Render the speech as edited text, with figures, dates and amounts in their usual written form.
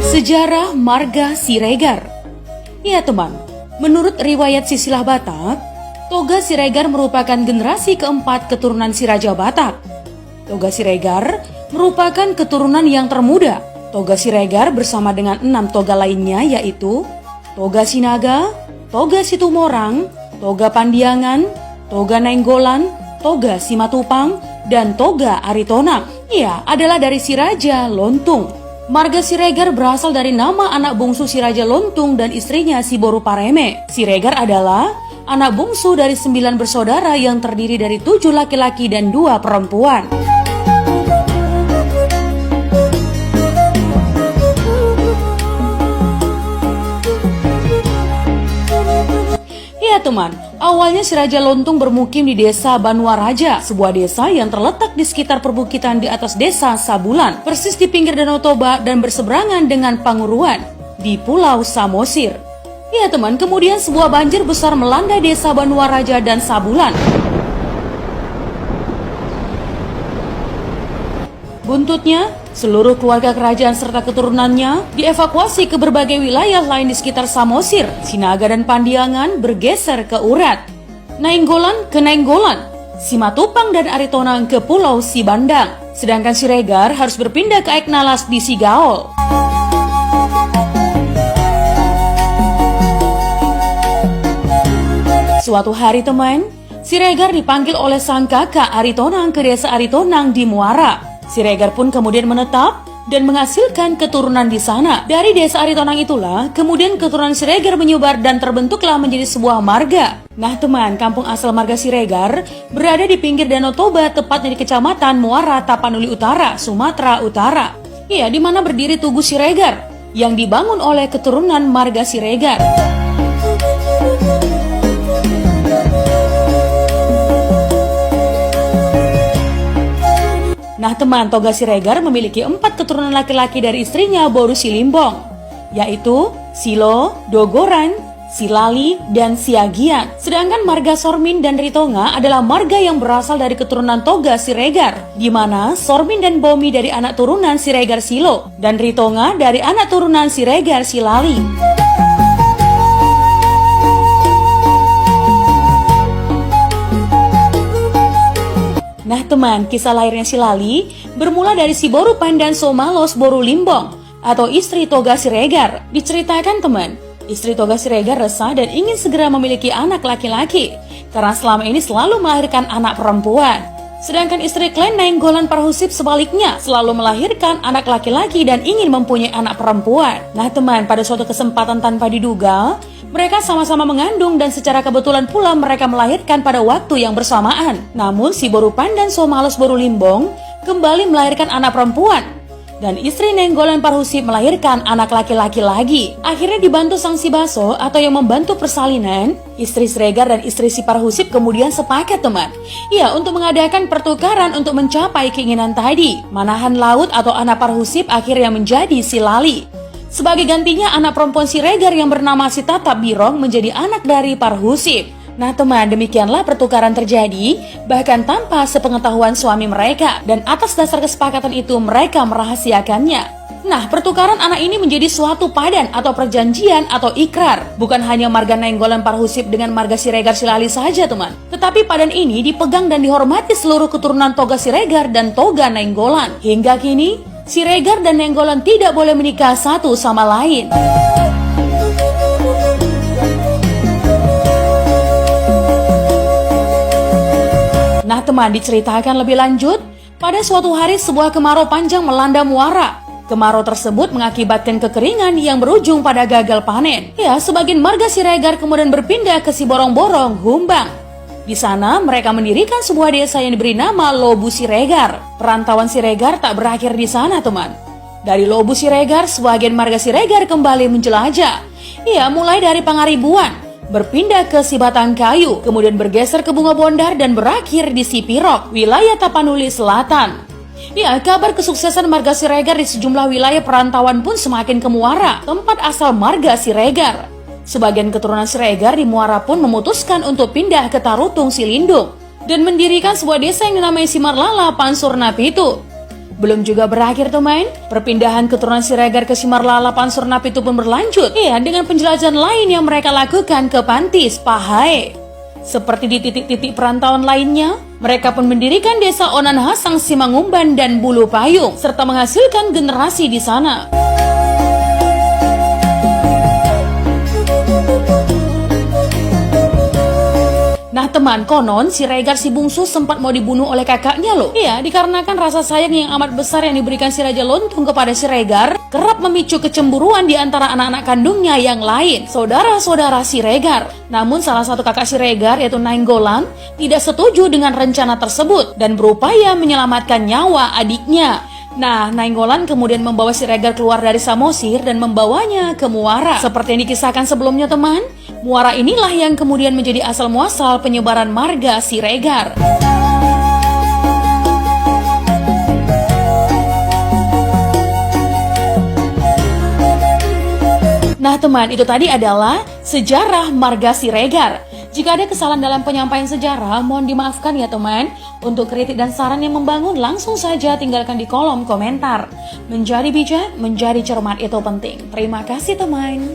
Sejarah Marga Siregar. Ya teman, menurut riwayat silsilah Batak, Toga Siregar merupakan generasi keempat keturunan si Raja Batak. Toga Siregar merupakan keturunan yang termuda. Toga Siregar bersama dengan 6 toga lainnya yaitu Toga Sinaga, Toga Situmorang, Toga Pandiangan, Toga Nainggolan, Toga Simatupang, dan Toga Aritonang. Ia adalah dari si Raja Lontung. Marga Siregar berasal dari nama anak bungsu si Raja Lontung dan istrinya si Boru Pareme. Siregar adalah anak bungsu dari 9 bersaudara yang terdiri dari 7 laki-laki dan 2 perempuan. Ya teman, awalnya si Raja Lontung bermukim di desa Banuaraja, sebuah desa yang terletak di sekitar perbukitan di atas desa Sabulan, persis di pinggir Danau Toba dan berseberangan dengan Panguruan di Pulau Samosir. Ya teman, kemudian sebuah banjir besar melanda desa Banuaraja dan Sabulan. Buntutnya, seluruh keluarga kerajaan serta keturunannya dievakuasi ke berbagai wilayah lain di sekitar Samosir. Sinaga dan Pandiangan bergeser ke Urat, Nainggolan ke Nainggolan, Simatupang dan Aritonang ke Pulau Sibandang. Sedangkan Siregar harus berpindah ke Aiknalas di Sigaol. Suatu hari teman, Siregar dipanggil oleh sang kakak Aritonang ke desa Aritonang di Muara. Siregar pun kemudian menetap dan menghasilkan keturunan di sana. Dari desa Aritonang itulah, kemudian keturunan Siregar menyebar dan terbentuklah menjadi sebuah marga. Nah teman, kampung asal marga Siregar berada di pinggir Danau Toba, tepatnya di kecamatan Muara Tapanuli Utara, Sumatera Utara. Ya, di mana berdiri Tugu Siregar yang dibangun oleh keturunan marga Siregar. Nah teman, Toga Siregar memiliki 4 keturunan laki-laki dari istrinya Boru Silimbong, yaitu Silo, Dogoran, Silali, dan Siagian. Sedangkan marga Sormin dan Ritonga adalah marga yang berasal dari keturunan Toga Siregar, di mana Sormin dan Bomi dari anak turunan Siregar Silo, dan Ritonga dari anak turunan Siregar Silali. Nah teman, kisah lahirnya Silali bermula dari si Boru Pandan Somalos Boru Limbong atau istri Toga Siregar. Diceritakan teman, istri Toga Siregar resah dan ingin segera memiliki anak laki-laki karena selama ini selalu melahirkan anak perempuan. Sedangkan istri klan Nainggolan Parhusip sebaliknya selalu melahirkan anak laki-laki dan ingin mempunyai anak perempuan. Nah teman, pada suatu kesempatan tanpa diduga, mereka sama-sama mengandung dan secara kebetulan pula mereka melahirkan pada waktu yang bersamaan. Namun si Boru Pandan Somalos Boru Limbong kembali melahirkan anak perempuan dan istri Nainggolan Parhusip melahirkan anak laki-laki lagi. Akhirnya dibantu sang Sibaso atau yang membantu persalinan, istri Siregar dan istri si Parhusip kemudian sepakat teman, ya, untuk mengadakan pertukaran untuk mencapai keinginan tadi. Manahan laut atau anak Parhusip akhirnya menjadi Silali. Sebagai gantinya, anak perempuan Siregar yang bernama si Tatap Birong menjadi anak dari Parhusip. Nah teman, demikianlah pertukaran terjadi, bahkan tanpa sepengetahuan suami mereka, dan atas dasar kesepakatan itu mereka merahasiakannya. Nah, pertukaran anak ini menjadi suatu padan atau perjanjian atau ikrar. Bukan hanya marga Nainggolan Parhusip dengan marga Siregar Silali saja teman, tetapi padan ini dipegang dan dihormati seluruh keturunan Toga Siregar dan Toga Nainggolan. Hingga kini, Siregar dan Nainggolan tidak boleh menikah satu sama lain. Nah teman, diceritakan lebih lanjut, pada suatu hari sebuah kemarau panjang melanda Muara. Kemarau tersebut mengakibatkan kekeringan yang berujung pada gagal panen. Ya, sebagian marga Siregar kemudian berpindah ke Siborong-Borong, Humbang. Di sana mereka mendirikan sebuah desa yang diberi nama Lobu Siregar. Perantauan Siregar tak berakhir di sana teman. Dari Lobu Siregar, sebagian marga Siregar kembali menjelajah. Ia mulai dari Pangaribuan, berpindah ke Sibatang Kayu, kemudian bergeser ke Bunga Bondar dan berakhir di Sipirok, wilayah Tapanuli Selatan. Ya, kabar kesuksesan marga Siregar di sejumlah wilayah perantauan pun semakin ke Muara, tempat asal marga Siregar. Sebagian keturunan Siregar di Muara pun memutuskan untuk pindah ke Tarutung Silindung dan mendirikan sebuah desa yang dinamai Simarlala Pansurnapitu. Belum juga berakhir teman, perpindahan keturunan Siregar ke Simarlala Pansurnapitu pun berlanjut dengan penjelajahan lain yang mereka lakukan ke Pantis Pahae. Seperti di titik-titik perantauan lainnya, mereka pun mendirikan desa Onan Hasang Simangumban dan Bulu Payung serta menghasilkan generasi di sana. Nah teman, konon Siregar si bungsu sempat mau dibunuh oleh kakaknya loh. Iya, dikarenakan rasa sayang yang amat besar yang diberikan si Raja Lontung kepada Siregar kerap memicu kecemburuan di antara anak-anak kandungnya yang lain, saudara-saudara Siregar. Namun salah satu kakak Siregar yaitu Nainggolan tidak setuju dengan rencana tersebut dan berupaya menyelamatkan nyawa adiknya. Nah, Nainggolan kemudian membawa Siregar keluar dari Samosir dan membawanya ke Muara. Seperti yang dikisahkan sebelumnya teman, Muara inilah yang kemudian menjadi asal muasal penyebaran marga Siregar. Nah teman, itu tadi adalah sejarah marga Siregar. Jika ada kesalahan dalam penyampaian sejarah, mohon dimaafkan ya teman. Untuk kritik dan saran yang membangun, langsung saja tinggalkan di kolom komentar. Menjadi bijak, menjadi cermat itu penting. Terima kasih teman.